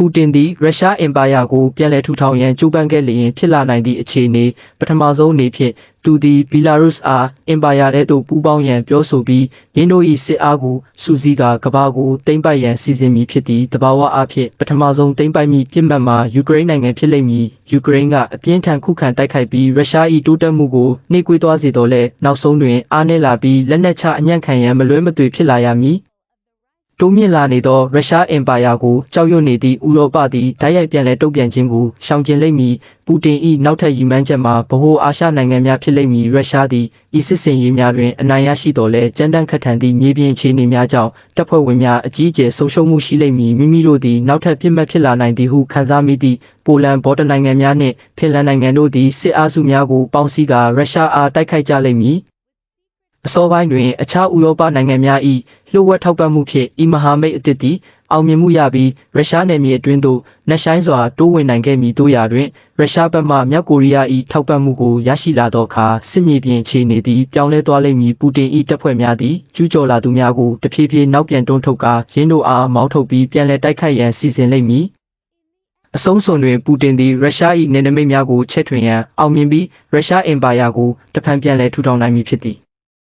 ပူတင်သည်ရုရှားအင်ပါယာကိုပြန်လည်ထူထောင်ရန်ကြိုးပမ်းခဲ့လျင်ဖြစ်လာနိုင်သည့်အခြေအနေပထမဆုံးအနေဖြင့်သူသည်ဘီလာရုစ်အားအင်ပါယာထဲသို့ပူးပေါင်းရန်ပြောဆိုပြီးရင်းတို့၏စစ်အားကိုစုစည်းကာကမ္ဘာကိုသိမ်းပိုက်ရန်စီစဉ်မည်ဖြစ်သည့်တဘာဝအဖြစ်ပထမဆုံးသိမ်းပိုက်မည့်ပြစ်မှတ်မှာယူကရိန်းနိုင်ငံဖြစ်လိမ့်မည်ယူကရိန်းကအပြင်းထန်ခုခံတိုက်ခိုက်ပြီးရုရှား၏တိုးတက်မှုကိုနှိကွေးသွားစေတော့လဲနောက်ဆုံးတွင်အားနည်းလာပြီးလက်နက်ချအညံ့ခံရန်မလွဲမသွေဖြစ်လာရမည်တိုးမြင့်လာနေသောရုရှားအင်ပါယာကိုကြောက်ရွံ့နေသည့်ဥရောပသည်ဓာတ်ရိုက်ပြန်လည်တုံ့ပြန်ခြင်းကိုရှောင်ကျဉ်လိမ့်မည်ပူတင်၏နောက်ထပ်ရည်မှန်းချက်မှာဗဟိုအာရှနိုင်ငံများဖြစ်လိမ့်မည်ရုရှားသည်ဤစစ်စင်ရေးများတွင်အနိုင်ရရှိတော်လဲကြမ်းတမ်းခက်ထန်သည့်မြေပြင်အခြေအနေများကြောင့်တပ်ဖွဲ့ဝင်များအကြီးအကျယ်ဆုံးရှုံးမှုရှိလိမ့်မည်မိမိတို့သည်နောက်ထပ်ပြစ်မှတ်ဖြစ်လာနိုင်သည်ဟုခန်းစားမိသည့်ပိုလန်ဘော်ဒနိုင်ငံများနှင့်ဖင်လန်နိုင်ငံတို့သည်စစ်အားစုများကိုပေါင်းစည်းကာရုရှားအားတိုက်ခိုက်ကြလိမ့်မည်အစောပိုင်းတွင်အခြားဥရောပနိုင်ငံများ၏လျှို့ဝှက်ထောက်ပံ့မှုဖြင့်ဤမဟာမိတ်အသစ်သည်အောင်မြင်မှုရပြီးရုရှားနယ်မြေအတွင်းသို့နှက်ဆိုင်စွာတိုးဝင်နိုင်ခဲ့မည်တို့ရာတွင်ရုရှားဘက်မှမြောက်ကိုရီးယား၏ထောက်ပံ့မှုကိုရရှိလာသောအခါစစ်မြေပြင်အခြေအနေသည်ပြောင်းလဲသွားလိမ့်မည်ပူတင်၏တပ်ဖွဲ့များသည်ကျူးကျော်လာသူများကိုတဖြည်းဖြည်းနောက်ပြန်တွန်းထုတ်ကာရင်းတို့အားမောင်းထုတ်ပြီးပြန်လည်တိုက်ခိုက်ရန်စီစဉ်လိမ့်မည်အဆုံးစွန်တွင်ပူတင်သည်ရုရှား၏နယ်နိမိတ်များကိုချဲ့ထွင်ရန်အောင်မြင်ပြီးရုရှားအင်ပါယာကိုတဖန်ပြန်လည်ထူထောင်နိုင်မည်ဖြစ်သည်